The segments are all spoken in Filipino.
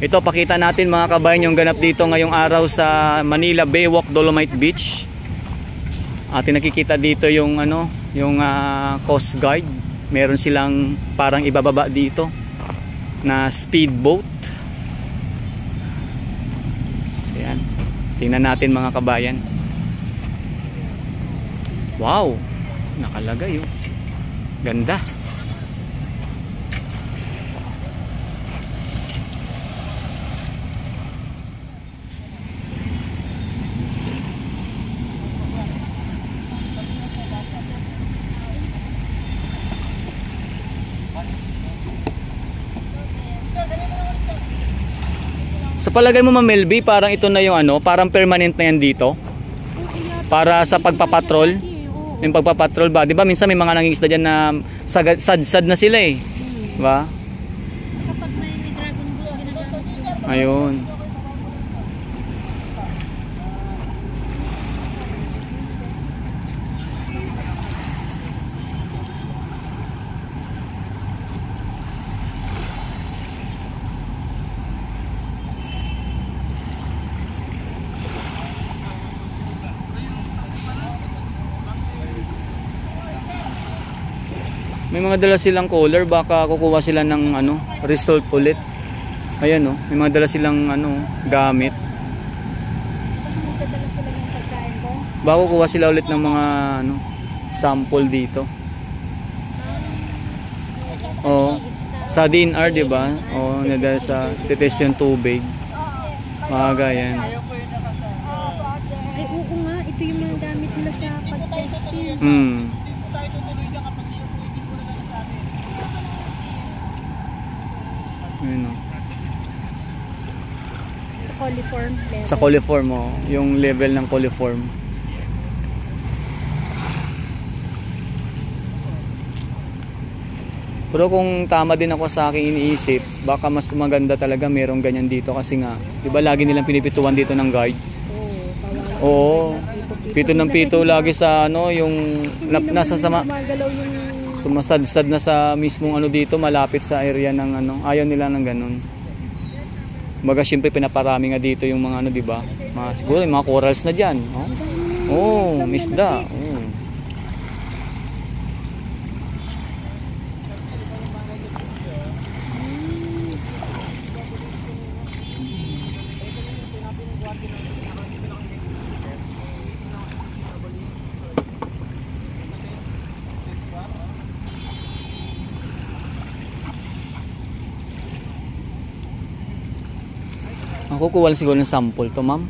Ito, pakita natin mga kabayan yung ganap dito ngayong araw sa Manila Baywalk Dolomite Beach. Atin nakikita dito yung yung Coast Guard. Meron silang parang ibababa dito na speedboat. So yan. Tingnan natin mga kabayan. Wow, nakalagay oh. Ganda. Sa palagay mo Ma'am Melby, parang ito na yung parang permanent na yan dito? Para sa pagpapatrol? Yung pagpapatrol ba? 'Di ba minsan may mga nangingisda diyan na sad-sad na sila eh. 'Di ba? Kapag may dragon boat ginagamit. Ayun. May mga dala silang cooler, baka kukuha sila ng result ulit. Ayan may mga dala silang gamit. Magdadala sila ng pagkain ko. Baka kukuha sila ulit ng mga sample dito. Sa DNR, 'di ba? Nadala sa titest yung tubig. Mga ganyan. Ay, oo nga, ito yung mga gamit nila sa pag-testing. Ayun Sa coliform level. Sa coliform yung level ng coliform. Pero kung tama din ako sa aking iniisip, baka mas maganda talaga merong ganyan dito kasi nga, 'di ba lagi nilang pinipituan dito ng guard? Oo. Pito ng pito lagi sa yung nasa sama. Sumasadsad na sa mismong dito, malapit sa area ng ayaw nila ng ganun. Baga syempre pinaparami nga dito yung mga di ba? Siguro yung mga corals na diyan, isda. Kukuha lang siguro ng sample to, ma'am.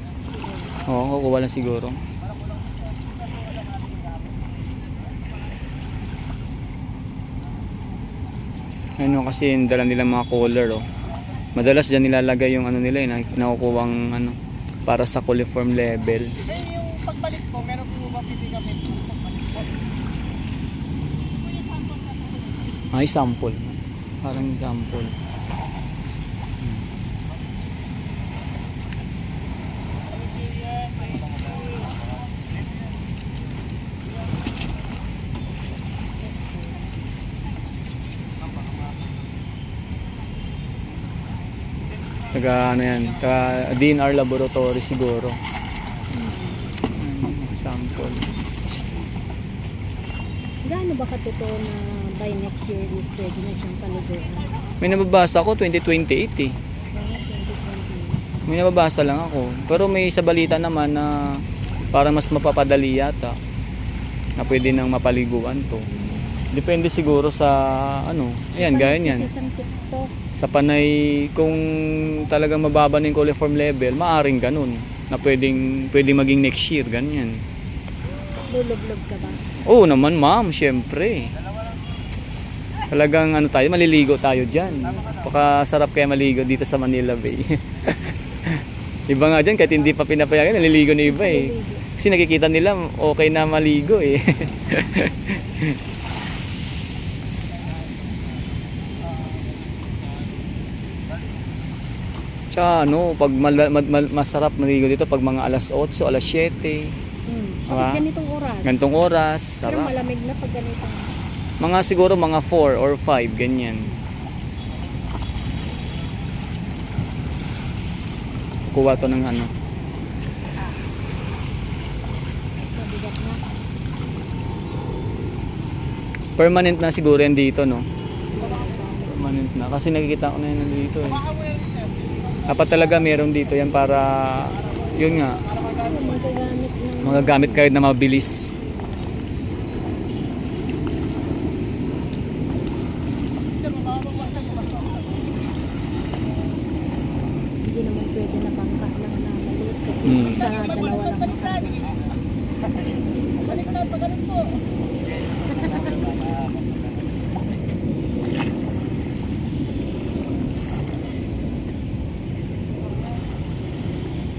Kukuha lang siguro. Kasi dala nila mga color Madalas diyan nilalagay yung nila nakukuwang para sa coliform level. Yung pagbalik ko, meron po ba pipikapin yung pagbalik ko? Ay, sample. Parang sample. Taga DNR laboratory siguro. Sample. Gaano ba katotoo na by next year is pwede na siyang paliguan? May nababasa ko 2028 May nababasa lang ako. Pero may sa balita naman na para mas mapapadali yata na pwede nang mapaliguan to. Depende siguro sa ayan, gaya niyan. Sa panay, kung talagang mababa na yung coliform level, maaring ganun na pwedeng maging next year, ganyan. Lulublob ka ba? Oo naman ma'am, syempre. Talagang maliligo tayo dyan. Pakasarap kaya maligo dito sa Manila Bay. Iba nga dyan, kahit hindi pa pinapayagan, naliligo na iba eh. Kasi nakikita nila okay na maligo eh. Tsaka pag masarap maligo dito pag mga alas 8, alas 7. Tapos ganitong oras. Ganitong oras, sarap. Pero malamig na pag ganitong. Mga siguro mga 4 or 5 ganyan. kukuha to ng ano. Mabigat na. Permanent na siguro yan dito, no? Permanent na. Kasi nakikita ko na yan dito eh. Dapat talaga meron dito yan para, yun nga, Magagamit ng magagamit kayo na mabilis. hindi naman pwede na bangka lang na maliit kasi isa dalawa lang makakagawa. Baliktad, pagaling po.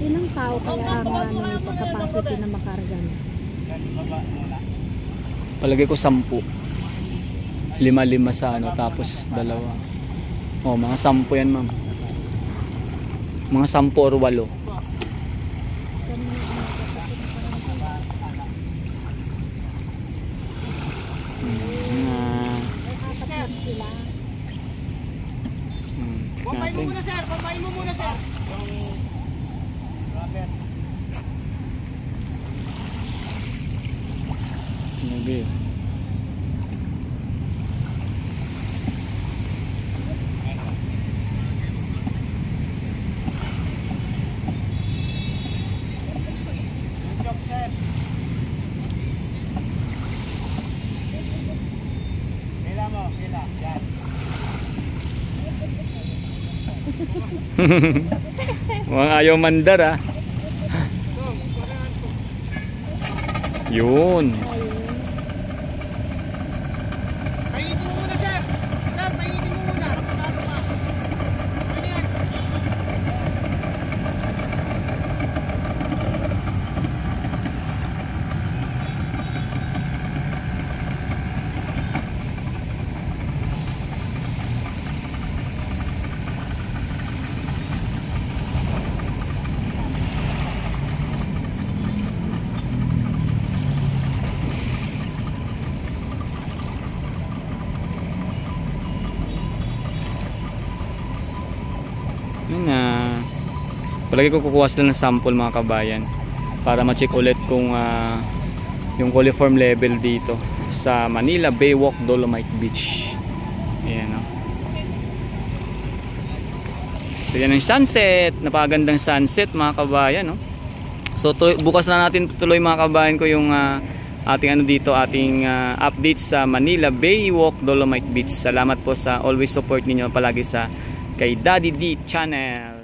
Ilang tao kaya ang ito capacity na makarga na? Palagay ko 10. 5 sa ano, tapos 2. Oh, mga 10 yan, ma'am. Mga 10 or 8. Apat lang sila. Check Pampayin mo natin. muna, sir. Pampayin mo muna, sir. Sige. Joke, sir. Kila mo, kila. Yan. Mukhang ayaw mandar ah. Yun. Painitin mo muna, sir. Sir, painitin mo muna. Bago pa. Ano yan? Yun na. Palagi ko kukuha sila ng sample mga kabayan para ma-check ulit kung yung coliform level dito sa Manila Baywalk Dolomite Beach. Ayan, no? So yan ang sunset. Napakagandang sunset mga kabayan, no? So bukas na natin tuloy mga kabayan ko yung ating ano dito, ating update sa Manila Baywalk Dolomite Beach. Salamat po sa always support ninyo palagi sa kay Daddy D Channel.